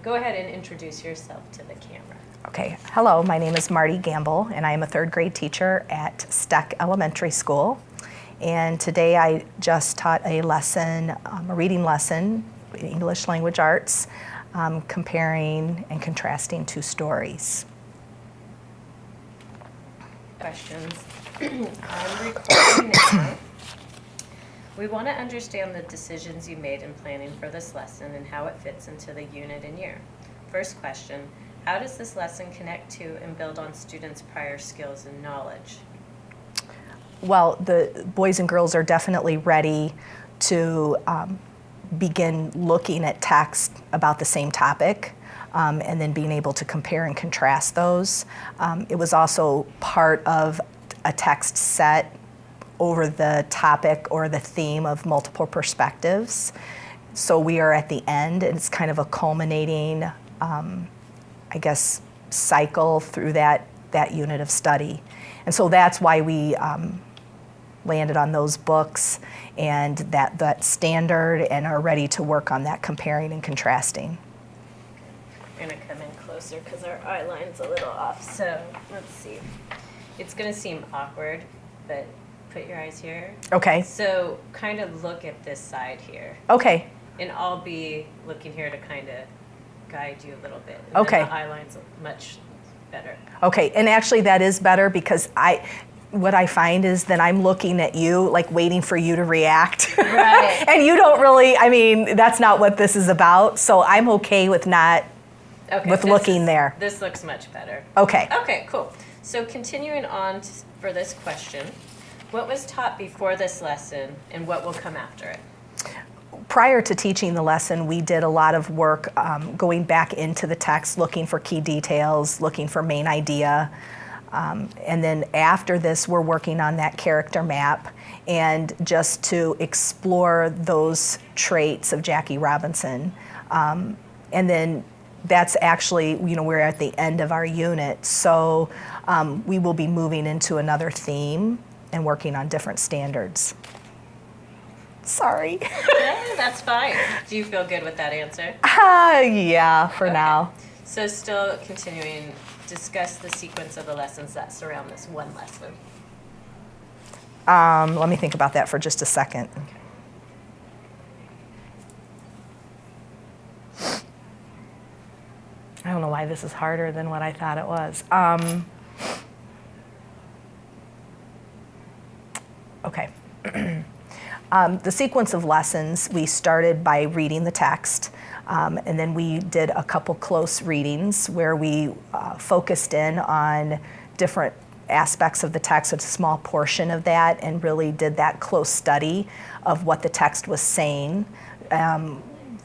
Go ahead and introduce yourself to the camera. Okay, hello, my name is Marty Gambil, and I am a third grade teacher at Steck Elementary School. And today I just taught a lesson, a reading lesson in English Language Arts, comparing and contrasting two stories. Questions. I'm recording now. We want to understand the decisions you made in planning for this lesson and how it fits into the unit and year. First question, how does this lesson connect to and build on students' prior skills and knowledge? Well, the boys and girls are definitely ready to begin looking at text about the same topic and then being able to compare and contrast those. It was also part of a text set over the topic or the theme of multiple perspectives. So we are at the end, and it's kind of a culminating, I guess, cycle through that unit of study. And so that's why we landed on those books and that standard and are ready to work on that comparing and contrasting. I'm gonna come in closer because our eye line's a little off. So let's see. It's gonna seem awkward, but put your eyes here. Okay. So kind of look at this side here. Okay. And I'll be looking here to kind of guide you a little bit. And Okay. then the eye line's much better. Okay, and actually that is better because what I find is that I'm looking at you, like waiting for you to react. Right. And you don't really, I mean, that's not what this is about, so I'm okay with looking there. This looks much better. Okay. Okay, cool. So continuing on for this question, what was taught before this lesson and what will come after it? Prior to teaching the lesson, we did a lot of work going back into the text, looking for key details, looking for main idea. And then after this, we're working on that character map and just to explore those traits of Jackie Robinson. And then that's actually, we're at the end of our unit. So we will be moving into another theme and working on different standards. Sorry. Yeah, that's fine. Do you feel good with that answer? Yeah, for now. So still continuing, discuss the sequence of the lessons that surround this one lesson. Let me think about that for just a second. I don't know why this is harder than what I thought it was. Okay. The sequence of lessons, we started by reading the text, and then we did a couple close readings where we focused in on different aspects of the text, a small portion of that, and really did that close study of what the text was saying.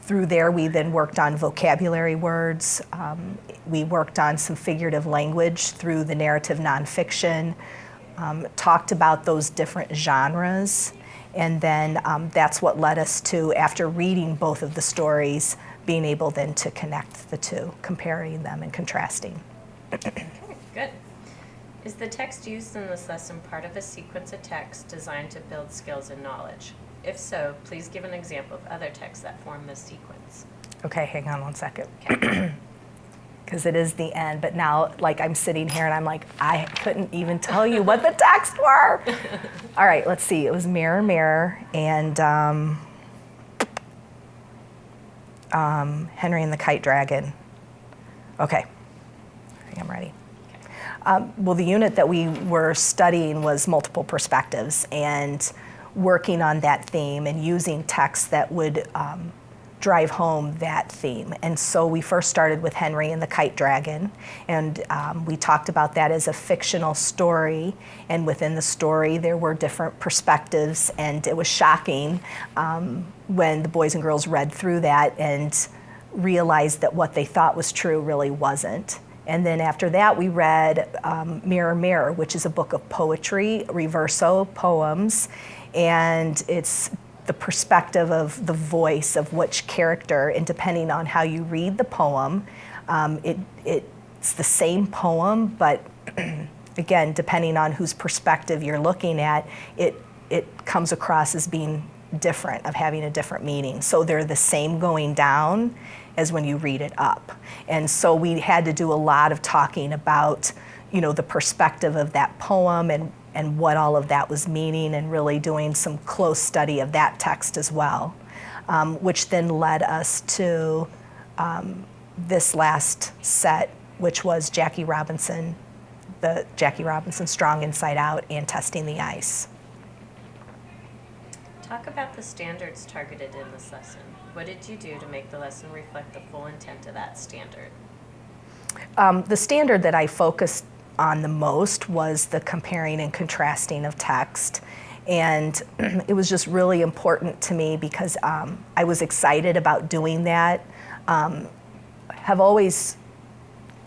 Through there, we then worked on vocabulary words. We worked on some figurative language through the narrative nonfiction, talked about those different genres, and then that's what led us to, after reading both of the stories, being able then to connect the two, comparing them and contrasting. Okay, good. Is the text used in this lesson part of a sequence of text designed to build skills and knowledge? If so, please give an example of other texts that form this sequence. Okay, hang on one second. Okay. Because it is the end, but now like I'm sitting here and I'm like, I couldn't even tell you what the texts were. All right, let's see. It was Mirror, Mirror, and Henry and the Kite Dragon. Okay, I think I'm ready. Well, the unit that we were studying was multiple perspectives and working on that theme and using texts that would drive home that theme. And so we first started with Henry and the Kite Dragon, and we talked about that as a fictional story, and within the story there were different perspectives, and it was shocking when the boys and girls read through that and realized that what they thought was true really wasn't. And then after that we read Mirror, Mirror, which is a book of poetry, reverso poems, and it's the perspective of the voice of which character, and depending on how you read the poem, it's the same poem, but again, depending on whose perspective you're looking at, it comes across as being different, of having a different meaning. So they're the same going down as when you read it up. And so we had to do a lot of talking about, you know, the perspective of that poem and what all of that was meaning, and really doing some close study of that text as well, which then led us to this last set, which was Jackie Robinson, the Jackie Robinson Strong Inside Out and Testing the Ice. Talk about the standards targeted in this lesson. What did you do to make the lesson reflect the full intent of that standard? The standard that I focused on the most was the comparing and contrasting of text. And it was just really important to me because I was excited about doing that. Have always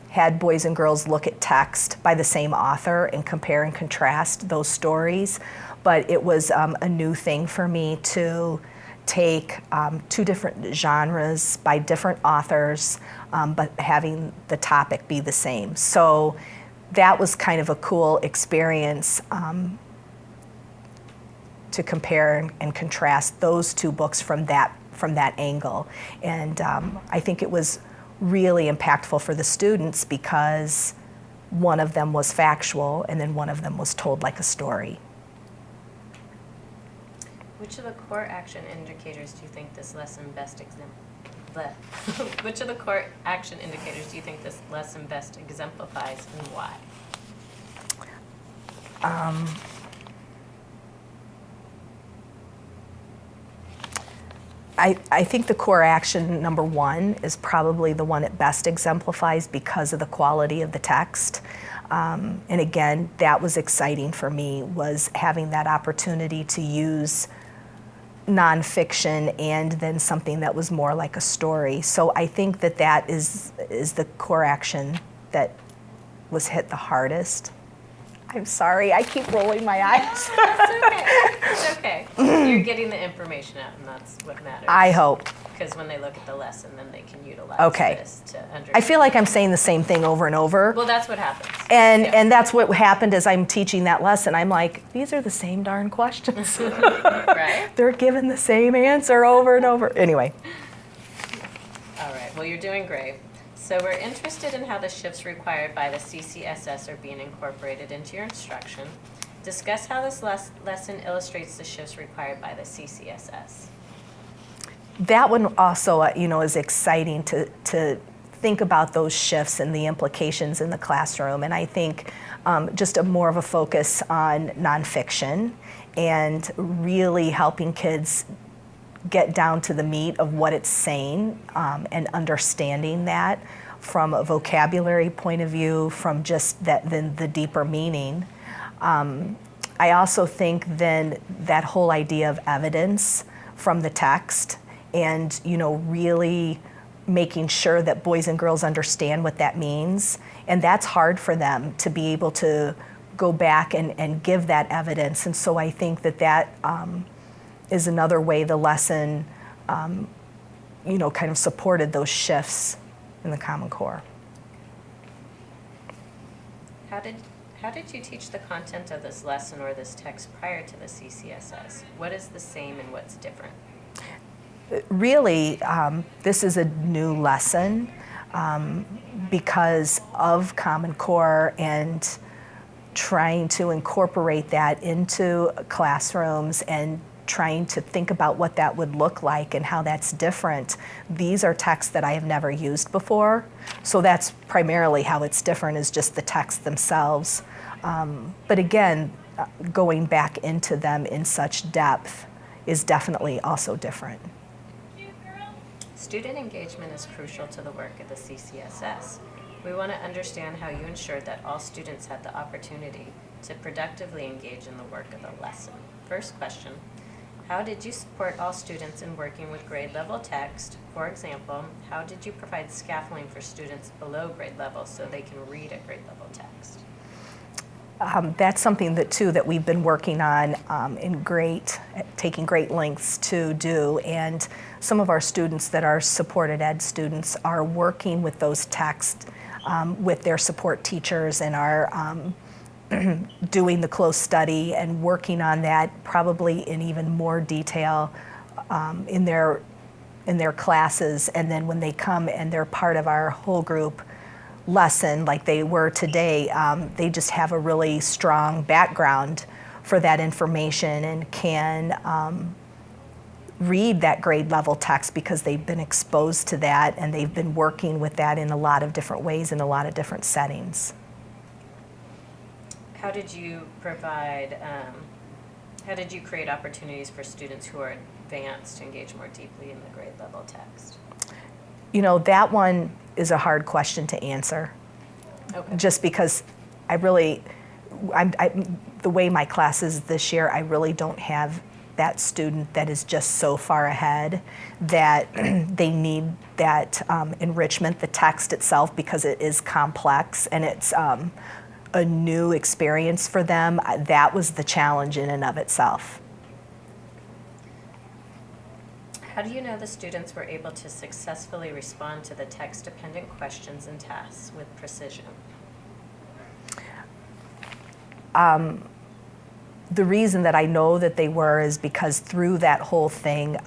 had boys and girls look at text by the same author and compare and contrast those stories. But it was a new thing for me to take two different genres by different authors, but having the topic be the same. So that was kind of a cool experience to compare and contrast those two books from that angle. And I think it was really impactful for the students because one of them was factual and then one of them was told like a story. Which of the core action indicators do you think this lesson best Which of the core action indicators do you think this lesson best exemplifies, and why? I think the core action number one is probably the one it best exemplifies because of the quality of the text. And again, that was exciting for me, was having that opportunity to use nonfiction and then something that was more like a story. So I think that is the core action that was hit the hardest. I'm sorry, I keep rolling my eyes. It's okay. You're getting the information out, and that's what matters. I hope. Because when they look at the lesson, then they can utilize this to understand. I feel like I'm saying the same thing over and over. Well, that's what happens. And that's what happened as I'm teaching that lesson. I'm like, these are the same darn questions. Right? They're given the same answer over and over. Anyway. All right. Well, you're doing great. So we're interested in how the shifts required by the CCSS are being incorporated into your instruction. Discuss how this lesson illustrates the shifts required by the CCSS. That one also, is exciting to think about those shifts and the implications in the classroom. And I think just more of a focus on nonfiction and really helping kids get down to the meat of what it's saying and understanding that from a vocabulary point of view, from just the deeper meaning. I also think then that whole idea of evidence from the text and, really making sure that boys and girls understand what that means. And that's hard for them to be able to go back and give that evidence. And so I think that is another way the lesson, kind of supported those shifts in the Common Core. How did you teach the content of this lesson or this text prior to the CCSS? What is the same and what's different? Really, this is a new lesson because of Common Core and trying to incorporate that into classrooms and trying to think about what that would look like and how that's different. These are texts that I have never used before, so that's primarily how it's different, is just the texts themselves. But again, going back into them in such depth is definitely also different. Student engagement is crucial to the work of the CCSS. We want to understand how you ensured that all students had the opportunity to productively engage in the work of the lesson. First question, how did you support all students in working with grade level text? For example, how did you provide scaffolding for students below grade level so they can read at grade level text? That's something that we've been working on taking great lengths to do. And some of our students that are supported ed students are working with those texts with their support teachers and are doing the close study and working on that probably in even more detail in their classes, and then when they come and they're part of our whole group lesson like they were today, they just have a really strong background for that information and can read that grade level text because they've been exposed to that and they've been working with that in a lot of different ways in a lot of different settings. How did you provide, how did you create opportunities for students who are advanced to engage more deeply in the grade level text? You know, that one is a hard question to answer. Okay. Just because the way my class is this year, I really don't have that student that is just so far ahead that they need that enrichment, the text itself, because it is complex and it's a new experience for them. That was the challenge in and of itself. How do you know the students were able to successfully respond to the text-dependent questions and tasks with precision? The reason that I know that they were is because through that whole thing,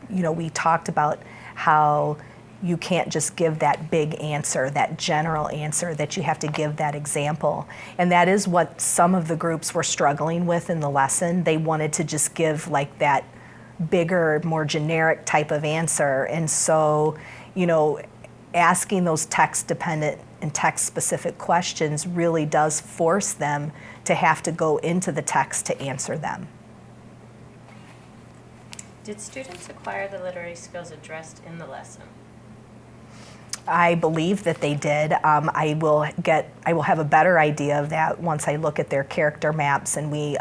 you know, we talked about how you can't just give that big answer, that general answer, that you have to give that example. And that is what some of the groups were struggling with in the lesson. They wanted to just give like that bigger, more generic type of answer. And so, you know, asking those text-dependent and text-specific questions really does force them to have to go into the text to answer them. Did students acquire the literary skills addressed in the lesson? I believe that they did. I will have a better idea of that once I look at their character maps and we,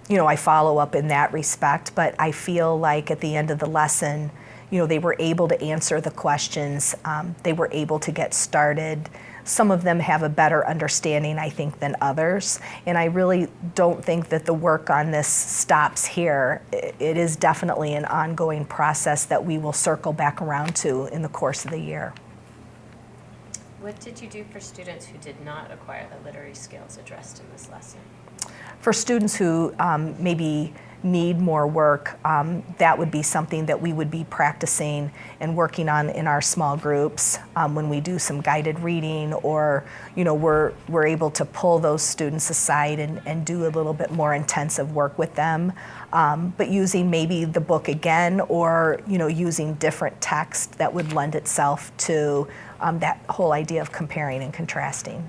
you know, I follow up in that respect. But I feel like at the end of the lesson, you know, they were able to answer the questions. They were able to get started. Some of them have a better understanding, I think, than others. And I really don't think that the work on this stops here. It is definitely an ongoing process that we will circle back around to in the course of the year. What did you do for students who did not acquire the literary skills addressed in this lesson? For students who maybe need more work, that would be something that we would be practicing and working on in our small groups when we do some guided reading, or you know, we're able to pull those students aside and do a little bit more intensive work with them, but using maybe the book again, or you know, using different text that would lend itself to that whole idea of comparing and contrasting.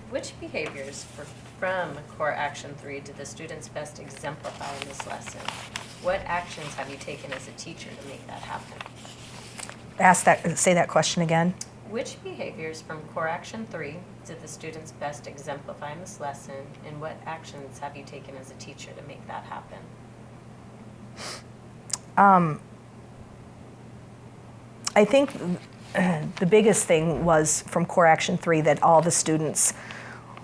Which behaviors from Core Action 3 did the students best exemplify in this lesson? What actions have you taken as a teacher to make that happen? Say that question again. Which behaviors from Core Action 3 did the students best exemplify in this lesson, and what actions have you taken as a teacher to make that happen? I think the biggest thing was from Core Action 3 that all the students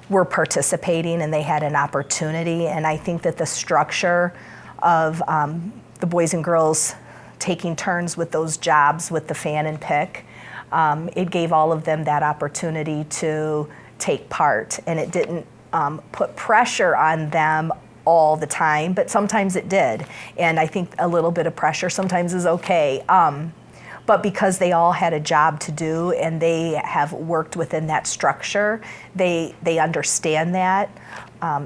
were participating and they had an opportunity. And I think that the structure of the boys and girls taking turns with those jobs with the fan and pick, it gave all of them that opportunity to take part. And it didn't put pressure on them all the time, but sometimes it did. And I think a little bit of pressure sometimes is okay. But because they all had a job to do and they have worked within that structure, they understand that.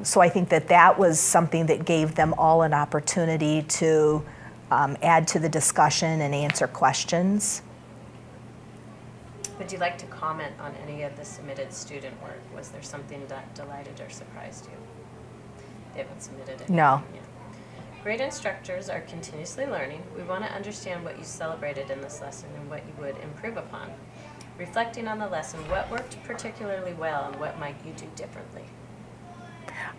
So I think that was something that gave them all an opportunity to add to the discussion and answer questions. Would you like to comment on any of the submitted student work? Was there something that delighted or surprised you? They haven't submitted anything No. yet. Great instructors are continuously learning. We want to understand what you celebrated in this lesson and what you would improve upon. Reflecting on the lesson, what worked particularly well and what might you do differently?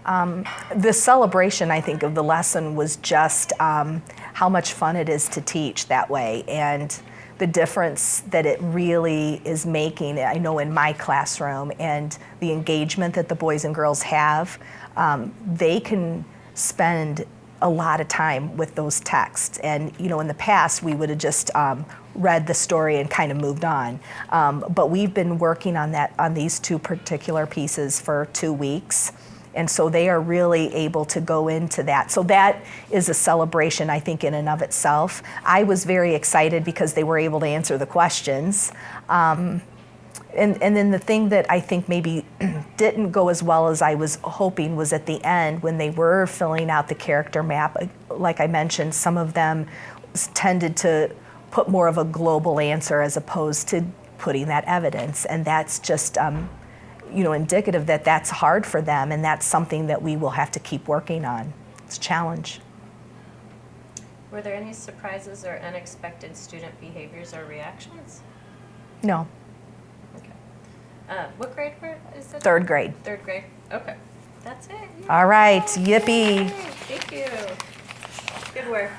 The celebration, I think, of the lesson was just how much fun it is to teach that way, and the difference that it really is making, I know, in my classroom, and the engagement that the boys and girls have. They can spend a lot of time with those texts. And, you know, in the past, we would have just read the story and kind of moved on. But we've been working on these two particular pieces for 2 weeks. And so they are really able to go into that. So that is a celebration, I think, in and of itself. I was very excited because they were able to answer the questions. And then the thing that I think maybe didn't go as well as I was hoping was at the end when they were filling out the character map. Like I mentioned, some of them tended to put more of a global answer as opposed to putting that evidence. And that's just you know, indicative that that's hard for them, and that's something that we will have to keep working on. It's a challenge. Were there any surprises or unexpected student behaviors or reactions? No. Okay. What grade is it? 3rd grade. 3rd grade. Okay. That's it. All right. Yay. Yippee. Thank you. Good work.